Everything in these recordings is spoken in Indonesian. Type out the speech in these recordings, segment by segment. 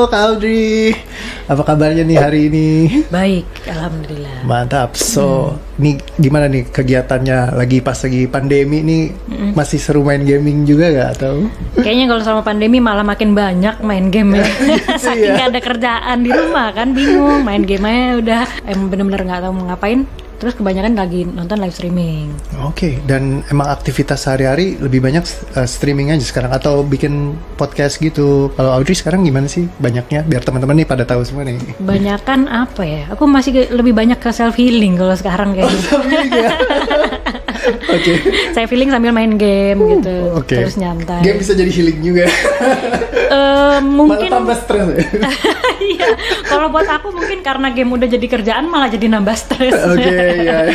Kak Audrey. Apa kabarnya nih hari ini? Baik, alhamdulillah. Mantap. So, nih gimana nih kegiatannya lagi pandemi nih? Masih seru main gaming juga gak atau? Kayaknya kalau sama pandemi malah makin banyak main game ya. Saking gak ada kerjaan di rumah kan, bingung. Main game aja udah bener-bener gak tahu mau ngapain. Terus kebanyakan lagi nonton live streaming. Oke, dan emang aktivitas sehari-hari lebih banyak streaming aja sekarang atau bikin podcast gitu. Kalau Audrey sekarang gimana sih banyaknya? Biar teman-teman nih pada tahu semua nih. Banyakan apa ya? Aku masih lebih banyak ke self healing kalau sekarang kayak gitu. Oke. Saya feeling sambil main game gitu. Terus nyantai. Game bisa jadi healing juga. Mungkin malah tambah stres ya? Iya, kalau buat aku mungkin karena game udah jadi kerjaan malah jadi nambah stres. Oke, ya.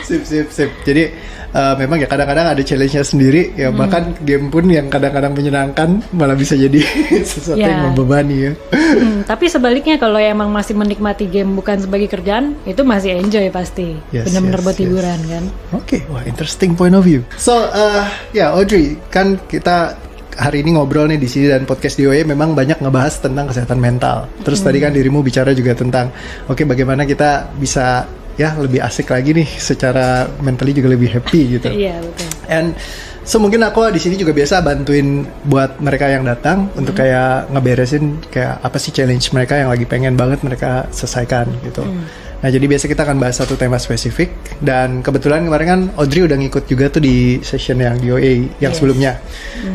Sip. Jadi memang ya kadang-kadang ada challenge-nya sendiri ya, bahkan game pun yang kadang-kadang menyenangkan malah bisa jadi sesuatu yang membebani ya. Tapi sebaliknya kalau emang masih menikmati game bukan sebagai kerjaan, itu masih enjoy pasti. Benar-benar buat hiburan kan. Oke, wah interesting point of view. So, Audrey, kan kita hari ini ngobrol nih di sini dan podcast DOA memang banyak ngebahas tentang kesehatan mental. Terus tadi kan dirimu bicara juga tentang bagaimana kita bisa lebih asik lagi nih secara mentally juga lebih happy gitu. Iya, betul. And so mungkin aku di sini juga biasa bantuin buat mereka yang datang untuk kayak ngeberesin kayak apa sih challenge mereka yang lagi pengen banget mereka selesaikan gitu. Nah, jadi biasa kita akan bahas satu tema spesifik dan kebetulan kemarin kan Audrey udah ngikut juga tuh di session yang DOA yang sebelumnya.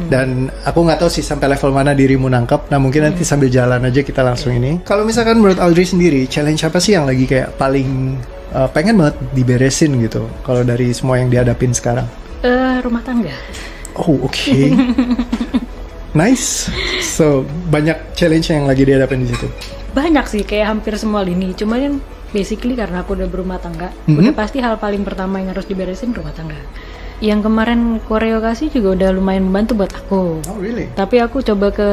Dan aku nggak tahu sih sampai level mana dirimu nangkep. Nah, mungkin nanti sambil jalan aja kita langsung ini. Kalau misalkan menurut Audrey sendiri, challenge apa sih yang lagi kayak paling pengen banget diberesin gitu kalau dari semua yang dihadapin sekarang? Rumah tangga. Oh, oke. Nice. So, banyak challenge yang lagi dihadapin di situ. Banyak sih, kayak hampir semua lini. Cuma yang basically karena aku udah berumah tangga, udah pasti hal paling pertama yang harus diberesin rumah tangga. Yang kemarin koreografi juga udah lumayan membantu buat aku. Oh, really? Tapi aku coba ke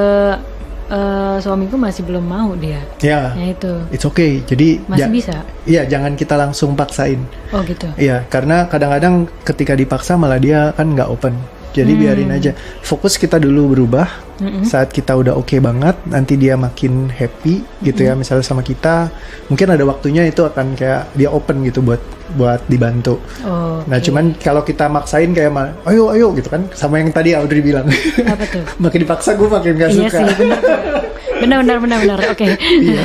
suamiku masih belum mau dia. Ya. Itu. It's okay. Jadi masih bisa. Iya, jangan kita langsung paksain. Oh gitu. Iya, karena kadang-kadang ketika dipaksa malah dia kan nggak open. Jadi biarin aja. Fokus kita dulu berubah. Saat kita udah oke banget, nanti dia makin happy gitu ya. Misalnya sama kita, mungkin ada waktunya itu akan kayak dia open gitu buat dibantu. Nah, cuman kalau kita maksain kayak ayo gitu kan, sama yang tadi Audrey bilang. Apa tuh? Makin dipaksa gue makin gak suka. Iya sih, benar. Oke. Iya.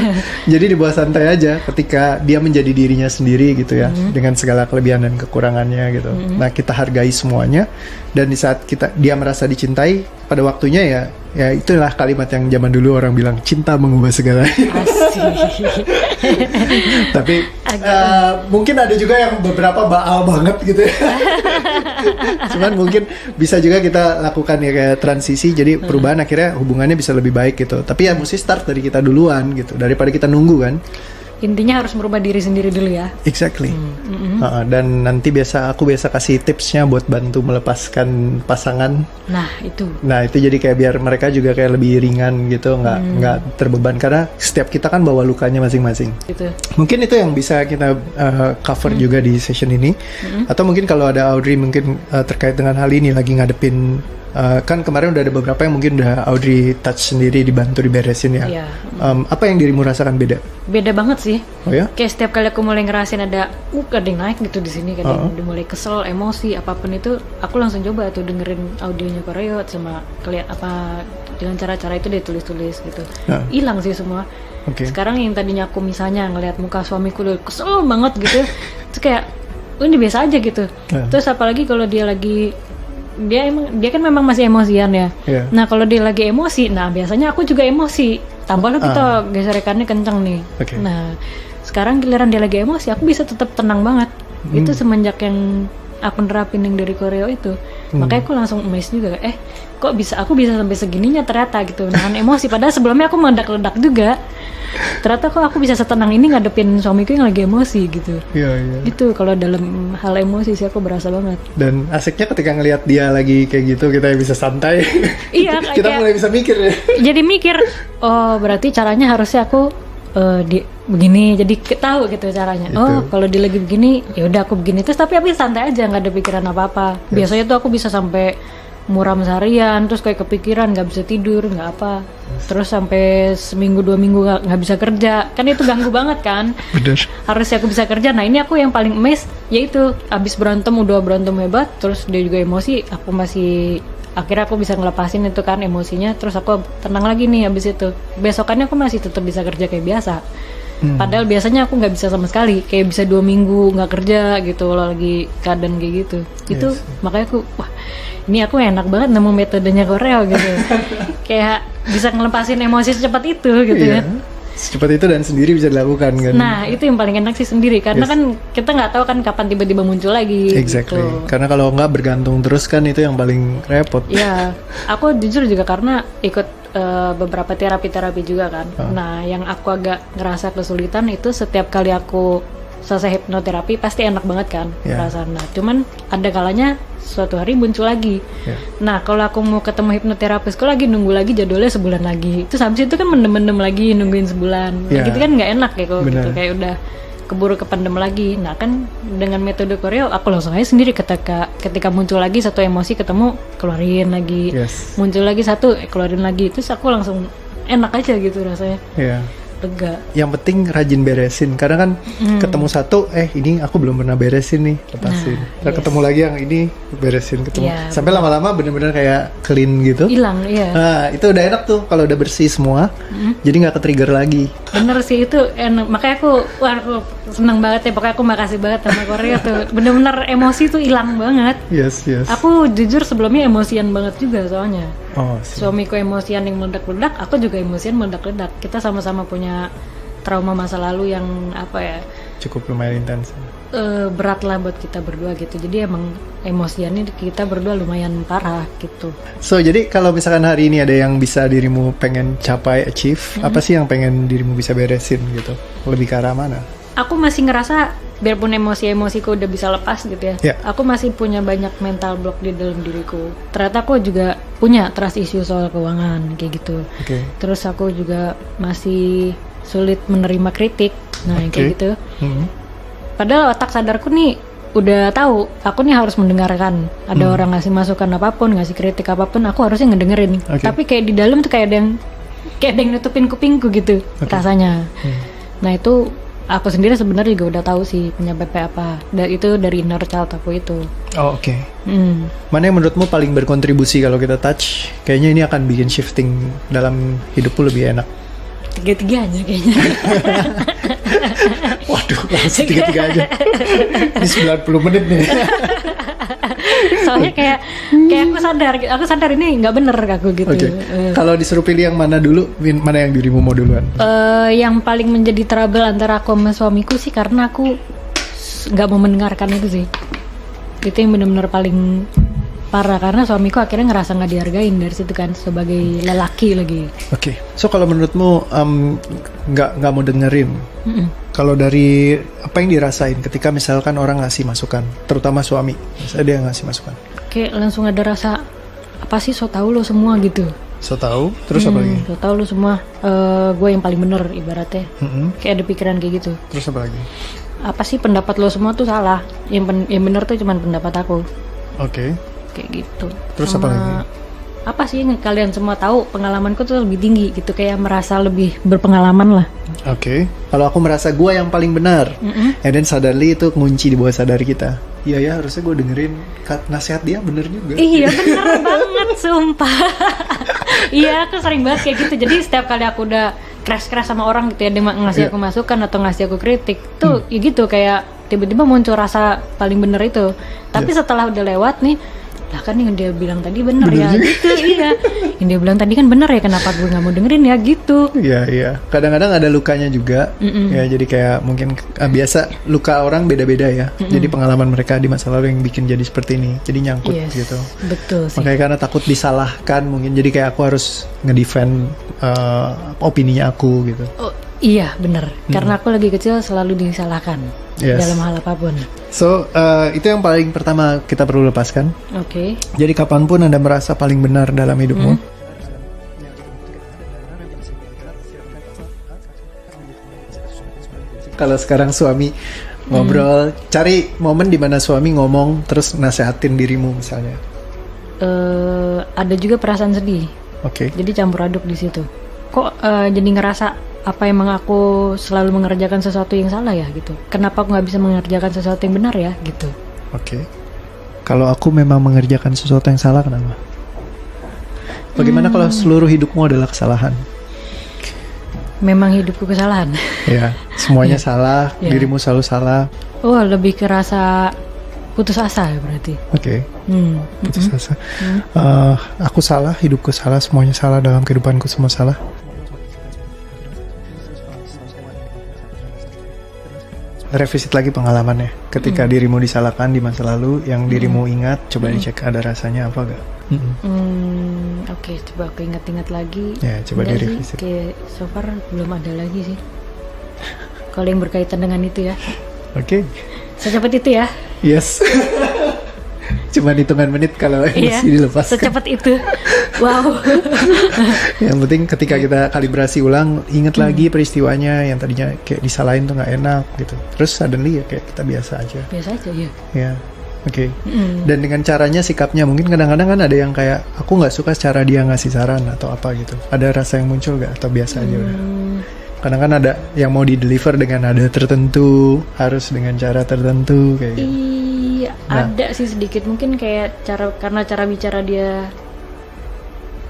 Jadi dibawa santai aja ketika dia menjadi dirinya sendiri gitu ya, dengan segala kelebihan dan kekurangannya gitu. Nah, kita hargai semuanya dan di saat dia merasa dicintai pada waktunya ya itulah kalimat yang zaman dulu orang bilang cinta mengubah segala. Asik. Tapi mungkin ada juga yang beberapa baal banget gitu ya. Cuman mungkin bisa juga kita lakukan ya kayak transisi, jadi perubahan akhirnya hubungannya bisa lebih baik gitu. Tapi ya mesti start dari kita duluan gitu, daripada kita nunggu kan. Intinya harus merubah diri sendiri dulu ya. Exactly. Dan nanti aku biasa kasih tipsnya buat bantu melepaskan pasangan. Nah itu jadi kayak biar mereka juga kayak lebih ringan gitu, nggak terbeban karena setiap kita kan bawa lukanya masing-masing. Gitu. Mungkin itu yang bisa kita cover juga di session ini. Atau mungkin kalau ada Audrey mungkin terkait dengan hal ini lagi ngadepin. Kan kemarin udah ada beberapa yang mungkin udah Audrey touch sendiri, dibantu diberesin ya. Iya. Apa yang dirimu rasakan beda? Beda banget sih. Oh ya? Kayak setiap kali aku mulai ngerasain ada yang naik gitu di sini, kadang udah mulai kesel, emosi, apapun itu, aku langsung coba tuh dengerin audionya Koreo sama kalian apa dengan cara-cara itu dia tulis-tulis gitu. Hilang sih semua. Sekarang yang tadinya aku misalnya ngelihat muka suamiku udah kesel banget gitu, itu kayak ini biasa aja gitu. Terus apalagi kalau dia kan memang masih emosian ya. Nah kalau dia lagi emosi, nah biasanya aku juga emosi. Tambah kita geserekannya kenceng nih. Nah sekarang giliran dia lagi emosi, aku bisa tetap tenang banget. Itu semenjak yang aku nerapin yang dari Koreo itu. Makanya aku langsung amazed juga. Kok aku bisa sampai segininya ternyata gitu. Nahan emosi. Padahal sebelumnya aku meledak-ledak juga. Ternyata kok aku bisa setenang ini ngadepin suamiku yang lagi emosi gitu. Iya. Itu kalau dalam hal emosi sih aku berasa banget. Dan asiknya ketika ngelihat dia lagi kayak gitu, kita bisa santai. Iya. kita mulai bisa mikir ya. Jadi mikir, oh berarti caranya harusnya aku begini, jadi tahu gitu caranya. Kalau dia lagi begini, ya udah aku begini. Terus tapi santai aja, nggak ada pikiran apa-apa. Biasanya tuh aku bisa sampai muram seharian, terus kayak kepikiran, nggak bisa tidur, nggak apa, terus sampai seminggu 2 minggu nggak bisa kerja, kan itu ganggu banget kan. Bener. Harusnya aku bisa kerja. Nah ini aku yang paling amazed, yaitu abis berantem udah berantem hebat, terus dia juga emosi, aku masih akhirnya aku bisa ngelepasin itu kan emosinya, terus aku tenang lagi nih abis itu. Besokannya aku masih tetap bisa kerja kayak biasa. Padahal biasanya aku nggak bisa sama sekali, kayak bisa 2 minggu nggak kerja gitu, kalau lagi keadaan kayak gitu. Itu makanya aku, wah ini aku enak banget nemu metodenya Korea gitu. Kayak bisa ngelepasin emosi secepat itu gitu ya. Secepat itu dan sendiri bisa dilakukan kan. Nah itu yang paling enak sih sendiri, karena kan kita nggak tahu kan kapan tiba-tiba muncul lagi. Exactly. Gitu. Karena kalau nggak bergantung terus kan itu yang paling repot. Iya, aku jujur juga karena ikut beberapa terapi juga kan. Nah, yang aku agak ngerasa kesulitan itu setiap kali aku selesai hipnoterapi pasti enak banget kan perasaan. Nah, cuman ada kalanya suatu hari muncul lagi. Nah, kalau aku mau ketemu hipnoterapisku lagi nunggu lagi jadwalnya sebulan lagi. Itu habis itu kan mendem-mendem lagi nungguin sebulan. Gitu kan nggak enak ya kalau gitu, kayak udah keburu kependem lagi. Nah kan dengan metode Korea aku langsung aja sendiri, ketika muncul lagi satu emosi ketemu keluarin lagi, muncul lagi satu keluarin lagi, terus aku langsung enak aja gitu rasanya. Lega. Yang penting rajin beresin, karena kan ketemu satu, ini aku belum pernah beresin nih, lepasin. Nah, ketemu lagi yang ini beresin, ketemu. Sampai lama-lama bener-bener kayak clean gitu. Hilang, Nah, itu udah enak tuh kalau udah bersih semua. Jadi nggak ke-trigger lagi. Bener sih itu enak. Makanya aku seneng banget ya. Pokoknya aku makasih banget sama Korea tuh. Bener-bener emosi tuh hilang banget. Yes. Aku jujur sebelumnya emosian banget juga soalnya. Suamiku emosian yang meledak-ledak, aku juga emosian meledak-ledak. Kita sama-sama punya trauma masa lalu yang cukup lumayan intens. Berat lah buat kita berdua gitu. Jadi emang emosiannya kita berdua lumayan parah gitu. So jadi kalau misalkan hari ini ada yang bisa dirimu pengen capai, achieve, apa sih yang pengen dirimu bisa beresin gitu? Lebih ke arah mana? Aku masih ngerasa biarpun emosi-emosiku udah bisa lepas gitu ya, aku masih punya banyak mental block di dalam diriku. Ternyata aku juga punya trust issue soal keuangan kayak gitu. Terus aku juga masih sulit menerima kritik, yang kayak gitu. Padahal otak sadarku nih udah tahu, aku nih harus mendengarkan. Ada orang ngasih masukan apapun, ngasih kritik apapun, aku harusnya ngedengerin. Tapi kayak di dalam tuh kayak ada yang nutupin kupingku gitu rasanya. Nah itu aku sendiri sebenarnya juga udah tahu sih penyebabnya apa. Dan itu dari inner child aku itu. Mana yang menurutmu paling berkontribusi kalau kita touch? Kayaknya ini akan bikin shifting dalam hidupku lebih enak. Tiga-tiganya kayaknya. Waduh, langsung tiga-tiga aja. Ini 90 menit nih. Soalnya kayak aku sadar ini nggak bener aku gitu. Kalau disuruh pilih yang mana dulu, mana yang dirimu mau duluan? Yang paling menjadi trouble antara aku sama suamiku sih karena aku nggak mau mendengarkan itu sih. Itu yang benar-benar paling parah, karena suamiku akhirnya ngerasa nggak dihargain dari situ kan, sebagai lelaki lagi. So kalau menurutmu nggak mau dengerin, kalau dari apa yang dirasain ketika misalkan orang ngasih masukan, terutama suami, misalnya dia ngasih masukan, langsung ada rasa apa sih, so tau lo semua gitu. So tau, terus apa lagi? So tau lo semua, gue yang paling bener ibaratnya. Kayak ada pikiran kayak gitu. Terus apa lagi? Apa sih, pendapat lo semua tuh salah, yang bener tuh cuman pendapat aku. Kayak gitu. Terus apa lagi? Apa sih yang kalian semua tahu, pengalamanku tuh lebih tinggi gitu, kayak merasa lebih berpengalaman lah. Kalau aku merasa gue yang paling benar, and then suddenly itu kunci di bawah sadar kita. Iya harusnya gue dengerin nasihat dia, bener juga. Iya bener banget, sumpah. Iya, aku sering banget kayak gitu. Jadi setiap kali aku udah crash sama orang gitu ya, dia ngasih aku masukan atau ngasih aku kritik tuh, ya gitu, kayak tiba-tiba muncul rasa paling bener itu. Tapi setelah udah lewat nih, lah kan yang dia bilang tadi bener ya juga. Gitu. Yang dia bilang tadi kan bener ya, kenapa gue nggak mau dengerin ya gitu. Iya kadang-kadang ada lukanya juga. Ya jadi kayak mungkin biasa luka orang beda-beda ya. Jadi pengalaman mereka di masa lalu yang bikin jadi seperti ini, jadi nyangkut gitu. Betul sih. Makanya karena takut disalahkan mungkin, jadi kayak aku harus ngedefend opininya aku gitu. Iya bener, karena aku lagi kecil selalu disalahkan dalam hal apapun. So itu yang paling pertama kita perlu lepaskan. Jadi kapanpun Anda merasa paling benar dalam hidupmu, kalau sekarang suami ngobrol, cari momen di mana suami ngomong terus nasehatin dirimu misalnya. ada juga perasaan sedih. Oke. Jadi campur aduk di situ. Kok jadi ngerasa apa emang aku selalu mengerjakan sesuatu yang salah ya gitu? Kenapa aku nggak bisa mengerjakan sesuatu yang benar ya gitu? Oke. Kalau aku memang mengerjakan sesuatu yang salah, kenapa? Bagaimana kalau seluruh hidupmu adalah kesalahan? Memang hidupku kesalahan. Ya, semuanya salah, Ya. dirimu selalu salah. Oh, lebih ke rasa putus asa ya berarti. Oke. Putus asa. Aku salah, hidupku salah, semuanya salah, dalam kehidupanku semua salah. Revisit lagi pengalamannya. Ketika dirimu disalahkan di masa lalu, yang dirimu ingat, coba dicek ada rasanya apa gak? Oke, coba aku ingat-ingat lagi. Ya, coba Enggak direvisit. sih, kayak so far belum ada lagi sih. Kalau yang berkaitan dengan itu ya. Oke. Secepat itu ya. Yes. Cuma hitungan menit kalau Iya, emosi dilepaskan. secepat itu. Wow. Yang penting ketika kita kalibrasi ulang, ingat lagi peristiwanya yang tadinya kayak disalahin tuh nggak enak gitu. Terus suddenly ya kayak kita biasa aja. Biasa aja ya. Ya, oke. Dan dengan caranya, sikapnya, mungkin kadang-kadang kan ada yang kayak aku nggak suka cara dia ngasih saran atau apa gitu. Ada rasa yang muncul nggak atau biasa aja udah? Kadang kan ada yang mau di-deliver dengan nada tertentu, harus dengan cara tertentu kayak gitu. Iya, ada sih sedikit mungkin kayak karena cara bicara dia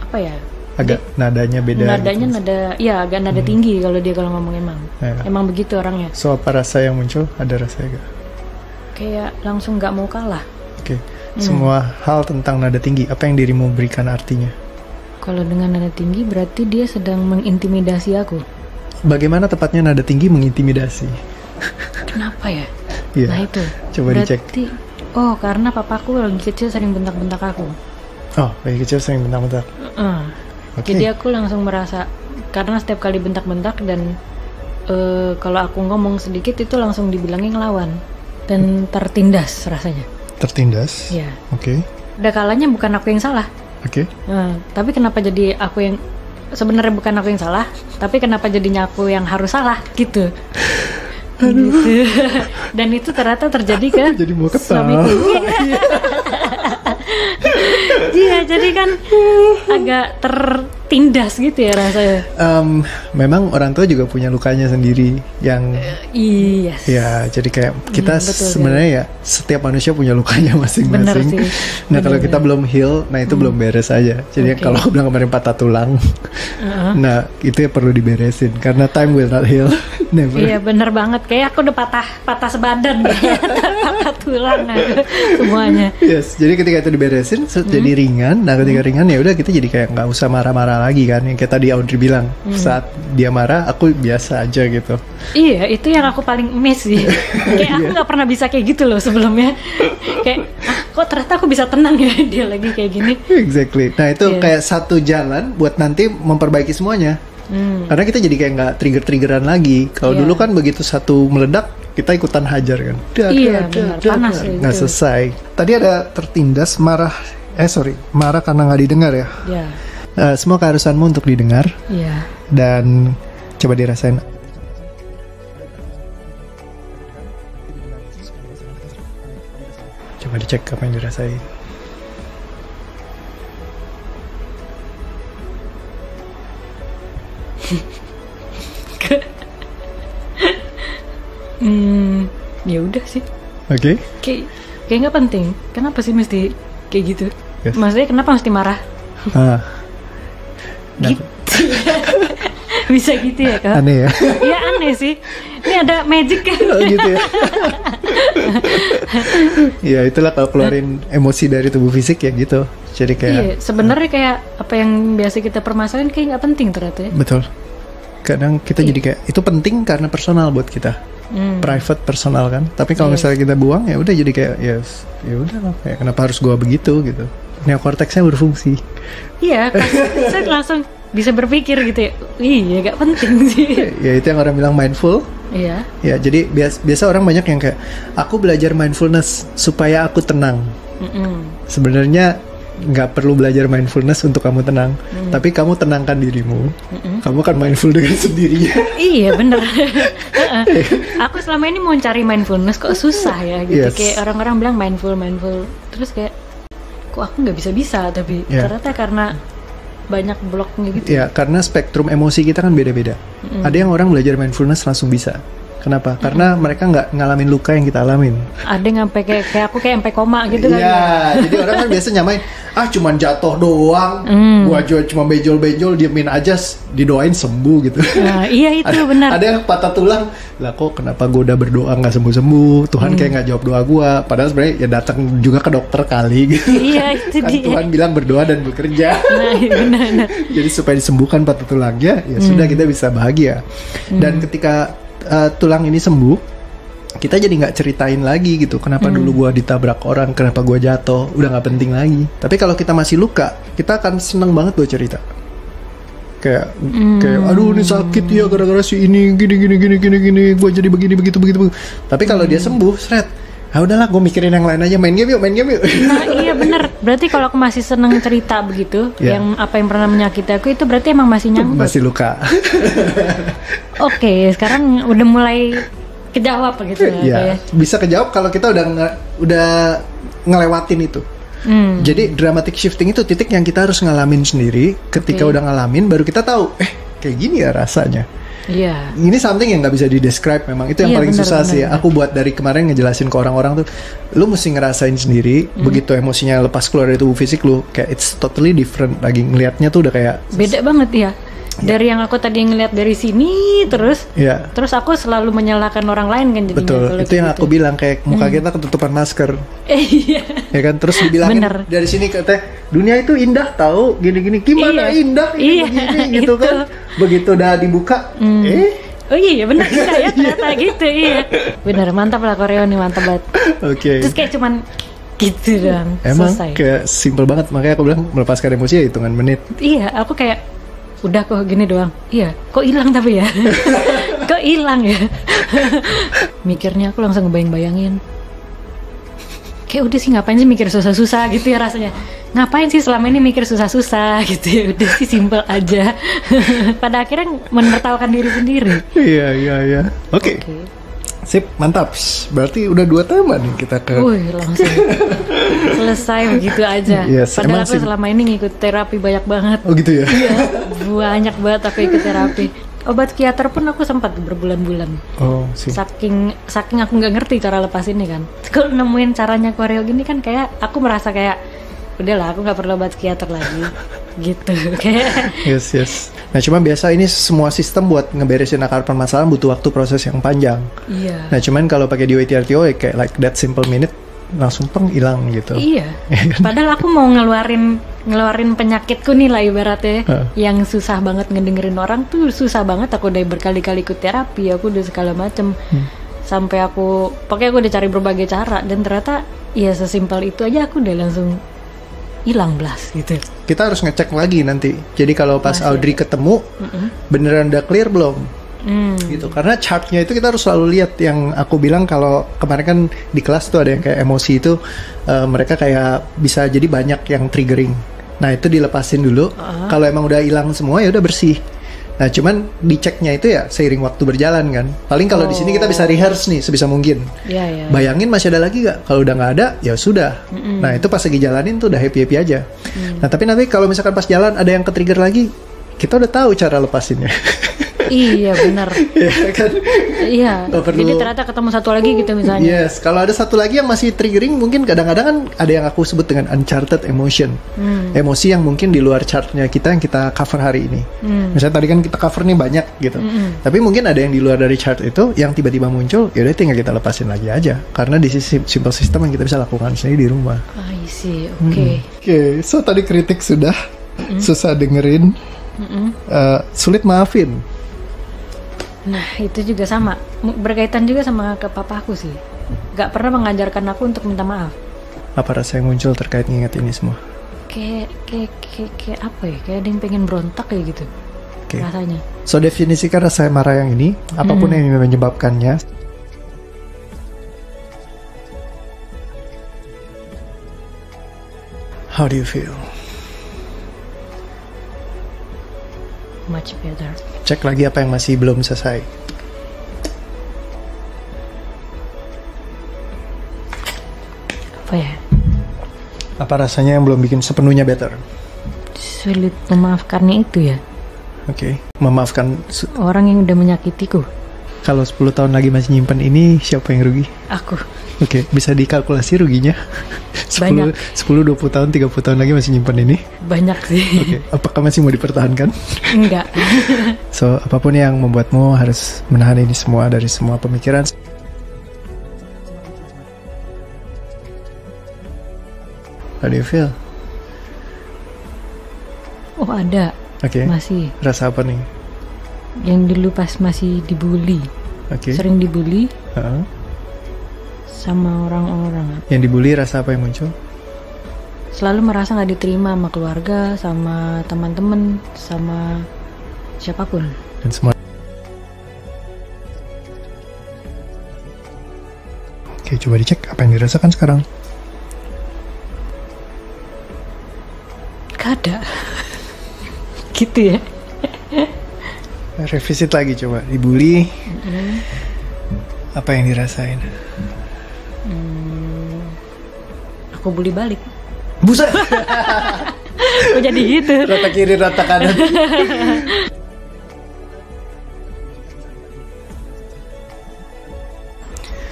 apa ya? Agak nadanya beda. Nadanya gitu. agak nada tinggi kalau dia kalau ngomong emang. Ya. Emang begitu orangnya. So apa rasa yang muncul? Ada rasanya gak? Kayak langsung nggak mau kalah. Oke. Semua hal tentang nada tinggi, apa yang dirimu berikan artinya? Kalau dengan nada tinggi berarti dia sedang mengintimidasi aku. Bagaimana tepatnya nada tinggi mengintimidasi? Kenapa ya? Iya. Nah itu. Coba dicek. Berarti, oh karena papaku lagi kecil sering bentak-bentak aku. Oh, bayi kecil sering bentak-bentak. Oke. Jadi aku langsung merasa karena setiap kali bentak-bentak dan kalau aku ngomong sedikit itu langsung dibilangin ngelawan dan tertindas rasanya. Tertindas. Iya. Oke. Ada kalanya bukan aku yang salah. Oke. Tapi kenapa jadi aku yang sebenarnya bukan aku yang salah, tapi kenapa jadinya aku yang harus salah gitu. Gitu. Dan itu ternyata terjadi ke Jadi mau ketawa. suamiku. Iya, jadi kan agak tertindas gitu ya rasanya. Memang orang tua juga punya lukanya sendiri yang Iya. ya, jadi kayak kita betul, sebenarnya ya setiap manusia punya lukanya Bener masing-masing. sih. Nah, kalau kita belum heal, nah itu belum beres aja. Jadi Oke. kalau aku bilang kemarin patah tulang, nah itu ya perlu diberesin karena time will not heal, never. Iya bener banget, kayak aku udah patah sebadan kayak patah tulang aku, semuanya. Yes, jadi ketika itu diberesin jadi ringan. Nah, ketika ringan ya udah kita jadi kayak nggak usah marah-marah lagi kan. Yang kayak tadi Audrey bilang, saat dia marah aku biasa aja gitu. Iya, itu yang aku paling miss sih. Kayak aku nggak pernah bisa kayak gitu loh sebelumnya. Kayak kok ternyata aku bisa tenang ya dia lagi kayak gini. Exactly. Nah itu Iya. kayak satu jalan buat nanti memperbaiki semuanya. Karena kita jadi kayak nggak trigger-triggeran lagi. Kalau Iya. dulu kan begitu satu meledak kita ikutan hajar kan. Iya, benar. Panas ya nggak itu. selesai. Tadi ada tertindas, marah karena nggak didengar ya. Iya, Semua keharusanmu untuk didengar iya. dan coba dirasain. Coba dicek apa yang dirasain. Ya udah sih. Oke. Kayak nggak penting. Kenapa sih mesti kayak gitu? Yes. Maksudnya kenapa mesti marah? Ah, Gitu. Bisa gitu ya kak? aneh ya. Iya aneh sih. Ini ada magic kan? Oh, gitu ya. Ya itulah kalau keluarin emosi dari tubuh fisik ya gitu. Jadi kayak Iya, sebenarnya kayak apa yang biasa kita permasalahin kayak nggak penting ternyata ya. betul. Kadang kita jadi kayak itu penting karena personal buat kita. Private, personal kan. Tapi kalau Yes. misalnya kita buang ya udah jadi kayak ya udah lah, kayak kenapa harus gua begitu gitu. Neokorteksnya berfungsi. Iya, saya langsung bisa berpikir gitu ya. Iya, gak penting sih. Ya itu yang orang bilang mindful. Iya. Ya jadi biasa orang banyak yang kayak aku belajar mindfulness supaya aku tenang. Sebenarnya nggak perlu belajar mindfulness untuk kamu tenang, tapi kamu tenangkan dirimu. Kamu kan mindful dengan sendirinya. Iya bener. Aku selama ini mau cari mindfulness kok susah ya gitu. Yes. Kayak orang-orang bilang mindful, terus kayak kok aku nggak bisa tapi ternyata karena banyak bloknya gitu. Ya, karena spektrum emosi kita kan beda-beda. Ada yang orang belajar mindfulness langsung bisa. Kenapa? Karena mereka nggak ngalamin luka yang kita alamin. Ada yang sampai kayak aku kayak sampai koma gitu kan. Iya, jadi orang kan biasa nyamain, cuman jatuh doang, gua juga cuma benjol-benjol, diemin aja, didoain sembuh gitu. Nah, iya itu benar. Ada yang patah tulang, lah kok kenapa gua udah berdoa nggak sembuh-sembuh, Tuhan kayak nggak jawab doa gua, padahal sebenarnya ya datang juga ke dokter kali gitu. Iya itu kan dia. Tuhan bilang berdoa dan bekerja. Nah, benar. Jadi supaya disembuhkan patah tulangnya, ya sudah kita bisa bahagia. Dan ketika tulang ini sembuh, kita jadi nggak ceritain lagi gitu kenapa dulu gua ditabrak orang, kenapa gua jatuh, udah nggak penting lagi. Tapi kalau kita masih luka, kita akan seneng banget buat cerita, kayak aduh ini sakit ya gara-gara si ini gini gua jadi begini begitu. Tapi kalau dia sembuh, seret, udahlah gue mikirin yang lain aja, main game yuk. Nah iya bener, berarti kalau aku masih seneng cerita begitu, yang apa yang pernah menyakiti aku itu berarti emang masih nyangkut, masih luka. Oke, sekarang udah mulai kejawab gitu ya. Bisa kejawab kalau kita udah ngelewatin itu. Jadi dramatic shifting itu titik yang kita harus ngalamin sendiri. Ketika udah ngalamin, baru kita tahu, kayak gini ya rasanya. Iya. Ini something yang nggak bisa di-describe memang. Itu yang paling susah sih. Aku buat dari kemarin ngejelasin ke orang-orang tuh, lu mesti ngerasain sendiri. Begitu emosinya lepas keluar dari tubuh fisik lu, kayak it's totally different. Lagi ngelihatnya tuh udah kayak beda banget ya. Dari yang aku tadi ngeliat dari sini terus aku selalu menyalahkan orang lain kan jadinya. Betul, itu yang aku bilang, kayak muka kita ketutupan masker. Iya. Ya kan, terus dibilangin dari sini katanya dunia itu indah tahu, gini-gini, gimana indah ini begini gitu kan. Begitu udah dibuka, oh iya benar juga ya ternyata gitu. Iya. Benar, mantap lah Koreo nih, mantap banget. Oke. Terus kayak cuman gitu dong. Emang selesai. Kayak simple banget, makanya aku bilang melepaskan emosi ya hitungan menit. Iya, aku kayak udah kok gini doang. Iya, kok hilang tapi ya. Kok hilang ya. Mikirnya aku langsung ngebayang-bayangin. Kayak udah sih ngapain sih mikir susah-susah gitu ya rasanya. Ngapain sih selama ini mikir susah-susah gitu ya. Udah sih simple aja. Pada akhirnya menertawakan diri sendiri. Iya. Oke. Sip, mantap. Berarti udah 2 tema nih kita ke. Wih, langsung selesai begitu aja. Yes, padahal aku selama ini ngikut terapi banyak banget. Oh gitu ya? Iya, banyak banget aku ikut terapi. Obat psikiater pun aku sempat berbulan-bulan. Oh, sih. Saking aku nggak ngerti cara lepas ini kan. Kalau nemuin caranya Koreo gini kan kayak aku merasa kayak udahlah aku nggak perlu obat psikiater lagi. Gitu kayak. Yes. Nah cuma biasa ini semua sistem buat ngeberesin akar permasalahan butuh waktu proses yang panjang. Iya. Nah cuman kalau pakai DOITRTO kayak like that simple minute langsung hilang gitu. Iya. Padahal aku mau ngeluarin penyakitku nih lah ibaratnya. Yang susah banget ngedengerin orang tuh susah banget. Aku udah berkali-kali ikut terapi, aku udah segala macem. Sampai pokoknya aku udah cari berbagai cara dan ternyata ya sesimpel itu aja aku udah langsung hilang blas gitu. Kita harus ngecek lagi nanti. Jadi kalau pas Audrey ketemu beneran udah clear belum? Gitu. Karena chartnya itu kita harus selalu lihat. Yang aku bilang kalau kemarin kan di kelas tuh ada yang kayak emosi itu mereka kayak bisa jadi banyak yang triggering. Nah itu dilepasin dulu. Kalau emang udah hilang semua ya udah bersih. Nah cuman diceknya itu ya seiring waktu berjalan kan. Paling kalau di sini kita bisa rehearse nih sebisa mungkin. Bayangin masih ada lagi gak? Kalau udah nggak ada ya sudah. Nah itu pas lagi jalanin tuh udah happy aja. Nah tapi nanti kalau misalkan pas jalan ada yang ke-trigger lagi, kita udah tahu cara lepasinnya. Iya benar. Iya kan? Iya. Jadi ternyata ketemu satu lagi gitu misalnya. Yes. Kalau ada satu lagi yang masih triggering, mungkin kadang-kadang kan ada yang aku sebut dengan uncharted emotion. Emosi yang mungkin di luar chartnya kita yang kita cover hari ini. Misalnya tadi kan kita cover nih banyak gitu. Tapi mungkin ada yang di luar dari chart itu yang tiba-tiba muncul, ya udah tinggal kita lepasin lagi aja. Karena di simple system yang kita bisa lakukan sendiri di rumah. I see. Oke. Oke. So tadi kritik sudah, susah dengerin, sulit maafin. Nah itu juga sama, berkaitan juga sama ke papaku sih. Gak pernah mengajarkan aku untuk minta maaf. Apa rasa yang muncul terkait nginget ini semua? Kayak apa ya? Kayak ada yang pengen berontak kayak gitu. Rasanya. So definisikan rasa marah yang ini, apapun yang menyebabkannya. How do you feel? Much better. Cek lagi apa yang masih belum selesai. Apa ya? Apa rasanya yang belum bikin sepenuhnya better? Sulit memaafkannya itu ya. Oke, memaafkan. Orang yang udah menyakitiku. Kalau 10 tahun lagi masih nyimpen ini, siapa yang rugi? Aku. Oke, bisa dikalkulasi ruginya? 10, Banyak. 10, 20 tahun, 30 tahun lagi masih nyimpen ini? Banyak sih. Oke, apakah masih mau dipertahankan? Enggak. So, apapun yang membuatmu harus menahan ini semua dari semua pemikiran. How do you feel? Oh ada. Oke, Masih. rasa apa nih? Yang dulu pas masih dibully. Oke. Sering dibully Heeh. sama orang-orang. Yang dibully rasa apa yang muncul? Selalu merasa nggak diterima sama keluarga, sama teman-teman, sama siapapun. Dan semua. Oke, coba dicek apa yang dirasakan sekarang. Gak ada. Gitu ya. Revisit lagi coba, dibully. Apa yang dirasain? Aku bully balik. Buset. Kok jadi gitu? Rata kiri, rata kanan.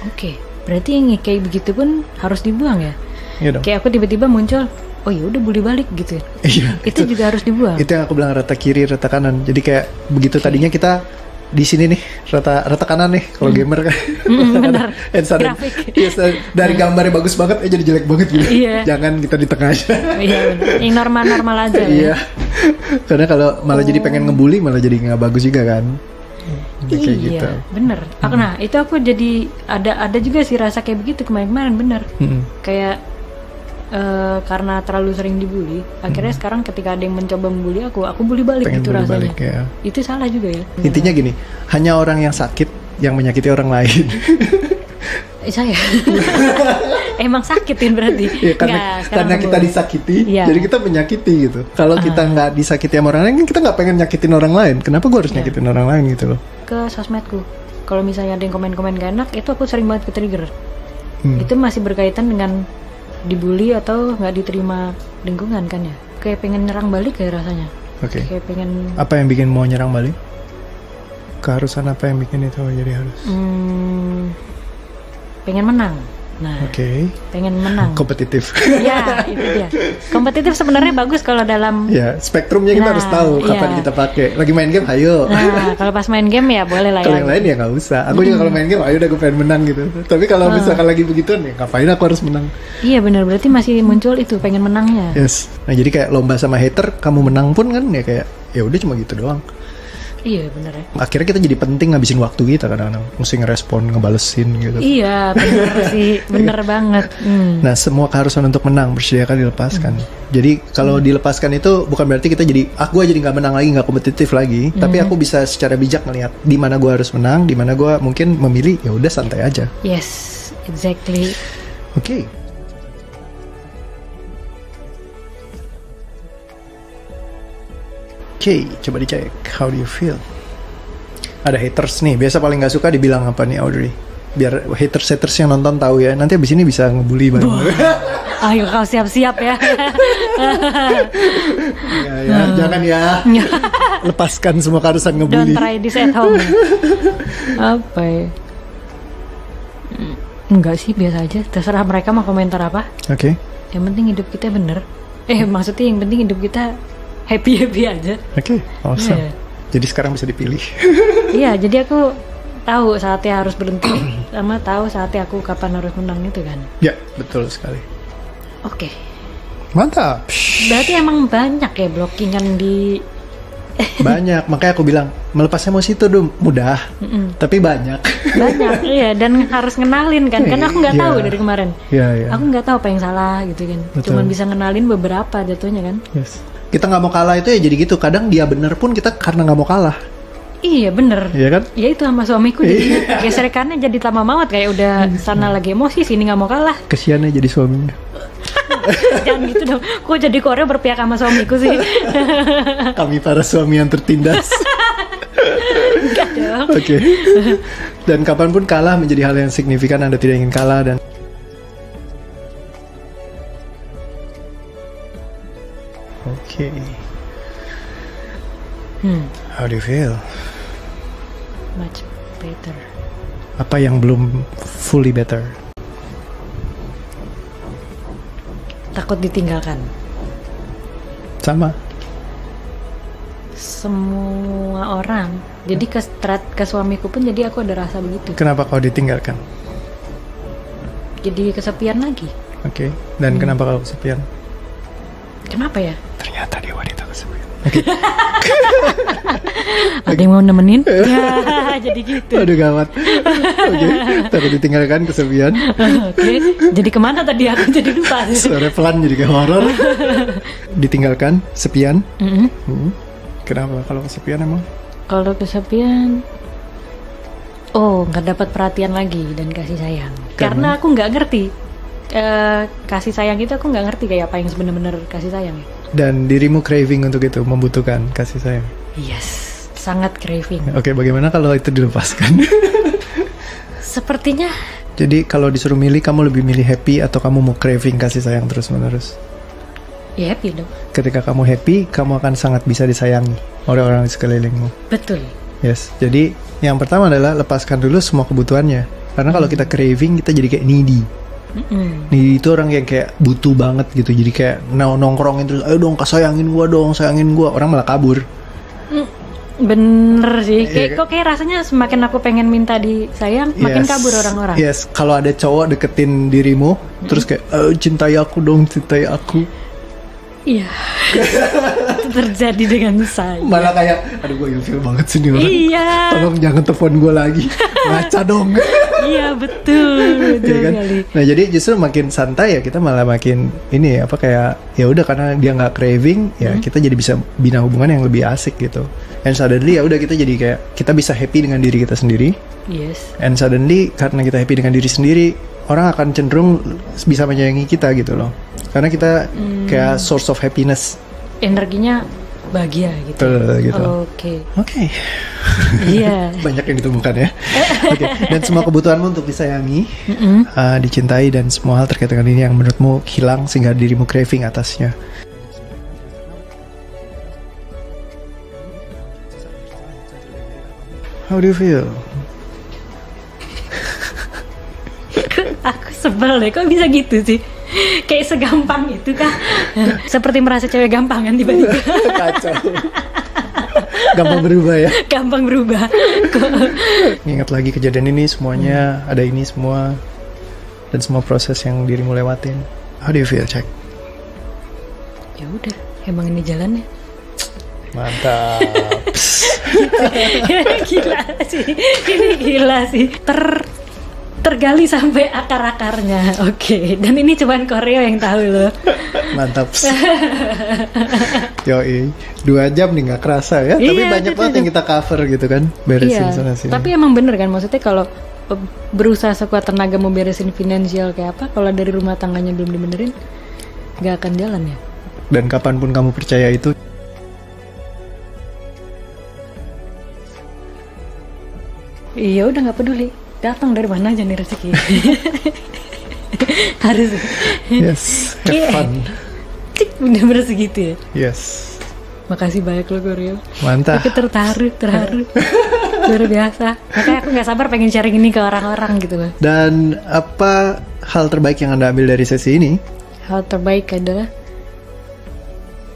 Oke, berarti yang kayak begitu pun harus dibuang ya? Iya dong. Kayak aku tiba-tiba muncul, oh ya udah bully balik gitu. Iya. Itu juga harus dibuang. Itu yang aku bilang rata kiri, rata kanan. Jadi kayak begitu tadinya kita di sini nih rata kanan nih kalau gamer kan. Benar. Grafik. Grafik. Dari gambarnya bagus banget jadi jelek banget gitu. Iya. Jangan kita di tengah aja. Iya benar. Yang normal-normal aja. Iya. Karena kalau malah jadi pengen ngebully malah jadi nggak bagus juga kan. Kayak Iya, gitu. bener. Nah, itu aku jadi ada juga sih rasa kayak begitu kemarin-kemarin bener. Kayak karena terlalu sering dibully, akhirnya sekarang ketika ada yang mencoba membully aku bully balik Pengen gitu bully rasanya. balik, ya. Itu salah juga ya. Intinya gini, hanya orang yang sakit yang menyakiti orang lain. Saya emang sakitin berarti. Ya, karena kita disakiti, Iya. jadi kita menyakiti gitu. Kalau kita nggak disakiti sama orang lain, kan kita nggak pengen nyakitin orang lain. Kenapa gue harus nyakitin orang lain gitu loh? Ke sosmedku, kalau misalnya ada yang komen-komen gak enak, itu aku sering banget ke trigger. Itu masih berkaitan dengan dibully atau nggak diterima lingkungan kan ya? Kayak pengen nyerang balik kayak rasanya. Oke. Kayak pengen Apa yang bikin mau nyerang balik? Keharusan apa yang bikin itu jadi harus? pengen menang. Nah, Oke. pengen menang. Kompetitif. Ya, itu dia. Kompetitif sebenarnya bagus kalau dalam. Ya, spektrumnya kita Nah, harus tahu kapan iya. kita pakai. Lagi main game, ayo. Nah, kalau pas main game ya boleh lah Kalau ya. yang lain ya nggak usah. Aku juga kalau main game, ayo udah gue pengen menang gitu. Tapi kalau misalkan lagi begituan ya ngapain aku harus menang? Iya benar, berarti masih muncul itu pengen menangnya. Yes. Nah jadi kayak lomba sama hater, kamu menang pun kan ya kayak ya udah cuma gitu doang. Iya benar ya. Akhirnya kita jadi penting ngabisin waktu kita kadang-kadang, mesti ngerespon, ngebalesin gitu. Iya benar sih, benar banget. Nah semua keharusan untuk menang bersediakan dilepaskan. Jadi kalau dilepaskan itu bukan berarti kita jadi gue jadi nggak menang lagi, nggak kompetitif lagi. Tapi aku bisa secara bijak ngelihat di mana gue harus menang, di mana gue mungkin memilih ya udah santai aja. Yes, exactly. Oke. Oke, coba dicek. How do you feel? Ada haters nih. Biasa paling nggak suka dibilang apa nih, Audrey? Biar haters yang nonton tahu ya. Nanti abis ini bisa ngebully banget. Ayo kau siap-siap ya. Ya, jangan ya. Lepaskan semua keharusan ngebully. Don't try this at home. Apa ya? Enggak sih, biasa aja. Terserah mereka mau komentar apa. Oke. Yang penting hidup kita bener. Maksudnya yang penting hidup kita happy aja. Oke, awesome. Iya. Jadi sekarang bisa dipilih. Iya, jadi aku tahu saatnya harus berhenti sama tahu saatnya aku kapan harus menang itu kan. Ya, betul sekali. Oke. Mantap. Berarti emang banyak ya blockingan di Banyak, makanya aku bilang melepas emosi itu mudah, tapi banyak. banyak. Iya, dan harus ngenalin kan. Karena aku nggak Iya. tahu dari kemarin. Iya, iya. Aku nggak tahu apa yang salah gitu kan. Betul. Cuman bisa ngenalin beberapa jatuhnya kan. Yes. Kita nggak mau kalah itu ya jadi gitu. Kadang dia bener pun kita karena nggak mau kalah. Iya bener. Iya kan? Ya itu sama suamiku jadi gesekannya jadi lama maut kayak udah sana lagi emosi sini nggak mau kalah. Kesiannya jadi suaminya. Jangan gitu dong. Kok jadi Korea berpihak sama suamiku sih? Kami para suami yang tertindas. Enggak dong. Oke. Dan kapanpun kalah menjadi hal yang signifikan. Anda tidak ingin kalah dan Okay. How do you feel? Much better. Apa yang belum fully better? Takut ditinggalkan. Sama. Semua orang. Jadi ke suamiku pun jadi aku ada rasa begitu. Kenapa kau ditinggalkan? Jadi kesepian lagi. Oke. Dan kenapa kau kesepian? Kenapa ya? Ternyata dia wanita kesepian. Ada yang mau nemenin? Ya, jadi gitu. Aduh gawat. Oke. Takut ditinggalkan, kesepian. Oke. Jadi kemana tadi aku jadi lupa. Suara pelan jadi kayak horor. Ditinggalkan, sepian. Kenapa kalau kesepian emang? Kalau kesepian, nggak dapat perhatian lagi dan kasih sayang. Karena aku nggak ngerti kasih sayang itu, aku nggak ngerti kayak apa yang sebenarnya kasih sayang. Dan dirimu craving untuk itu, membutuhkan kasih sayang. Yes, sangat craving. Oke, bagaimana kalau itu dilepaskan? Sepertinya. Jadi kalau disuruh milih, kamu lebih milih happy atau kamu mau craving kasih sayang terus menerus? Ya happy dong. Ketika kamu happy, kamu akan sangat bisa disayangi oleh orang di sekelilingmu. Betul. Yes, jadi yang pertama adalah lepaskan dulu semua kebutuhannya. Karena kalau kita craving, kita jadi kayak needy. Needy itu orang yang kayak butuh banget gitu. Jadi kayak nongkrongin terus, ayo dong sayangin gua. Orang malah kabur. Bener sih, kayak rasanya semakin aku pengen minta disayang, makin kabur orang-orang. Yes, kalau ada cowok deketin dirimu, terus kayak, cintai aku dong, cintai aku. Iya, itu terjadi dengan saya. Malah kayak, aduh gue ilfil banget sih nih orang. Iya. Tolong jangan telepon gue lagi, ngaca dong. Iya betul kan? Nah jadi justru makin santai ya kita malah makin ini apa kayak ya udah karena dia nggak craving ya kita jadi bisa bina hubungan yang lebih asik gitu. And suddenly ya udah kita jadi kayak kita bisa happy dengan diri kita sendiri. Yes. And suddenly karena kita happy dengan diri sendiri, orang akan cenderung bisa menyayangi kita gitu loh. Karena kita kayak source of happiness. Energinya bahagia gitu. Gitu. Oke. Iya. Banyak yang ditemukan ya. Oke. Dan semua kebutuhanmu untuk disayangi, dicintai dan semua hal terkait dengan ini yang menurutmu hilang sehingga dirimu craving atasnya. How do you feel? Aku sebel deh, kok bisa gitu sih? Kayak segampang itu kah? Seperti merasa cewek gampang kan tiba-tiba. Kacau. Gampang berubah ya? Gampang berubah. Ingat lagi kejadian ini semuanya, ada ini semua. Dan semua proses yang dirimu lewatin. How do you feel, Cek? Ya udah, emang ini jalannya. Mantap. Gila sih. Ini gila sih. Tergali sampai akar-akarnya. Oke. Dan ini cuman Koreo yang tahu loh. Mantap. Yoi 2 jam nih gak kerasa ya. Tapi banyak banget yang kita cover gitu kan. Beresin sana sini. Tapi emang bener kan, maksudnya kalau berusaha sekuat tenaga mau beresin finansial kayak apa, kalau dari rumah tangganya belum dibenerin gak akan jalan ya. Dan kapanpun kamu percaya itu, iya udah gak peduli datang dari mana aja nih rezeki. Harus. Yes, have fun. Bener-bener segitu ya. Yes. Makasih banyak lo Koreo. Mantap. Aku terharu. Luar biasa. Makanya aku gak sabar pengen sharing ini ke orang-orang gitu loh. Dan apa hal terbaik yang Anda ambil dari sesi ini? Hal terbaik adalah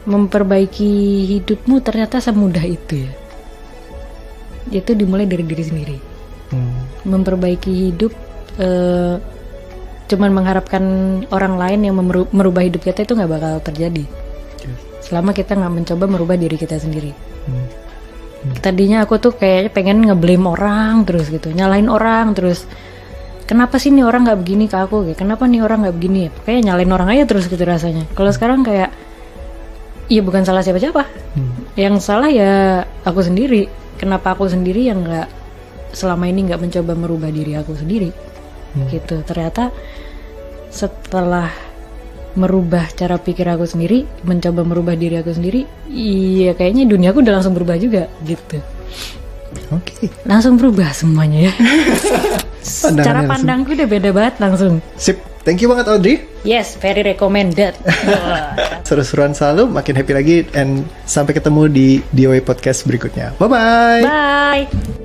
memperbaiki hidupmu ternyata semudah itu ya. Itu dimulai dari diri sendiri. Memperbaiki hidup cuman mengharapkan orang lain yang merubah hidup kita itu nggak bakal terjadi selama kita nggak mencoba merubah diri kita sendiri. Tadinya aku tuh kayaknya pengen ngeblame orang terus gitu, nyalain orang terus, kenapa sih nih orang nggak begini ke aku, kenapa nih orang nggak begini ya, kayak nyalain orang aja terus gitu rasanya. Kalau sekarang kayak iya bukan salah siapa-siapa, yang salah ya aku sendiri. Kenapa aku sendiri yang nggak selama ini nggak mencoba merubah diri aku sendiri gitu. Ternyata setelah merubah cara pikir aku sendiri, mencoba merubah diri aku sendiri, iya kayaknya dunia aku udah langsung berubah juga gitu. Oke. Langsung berubah semuanya ya. Cara pandangku udah beda banget langsung. Sip. Thank you banget Audrey. Yes, very recommended. Seru-seruan selalu, makin happy lagi, and sampai ketemu di DOA Podcast berikutnya. Bye-bye. Bye.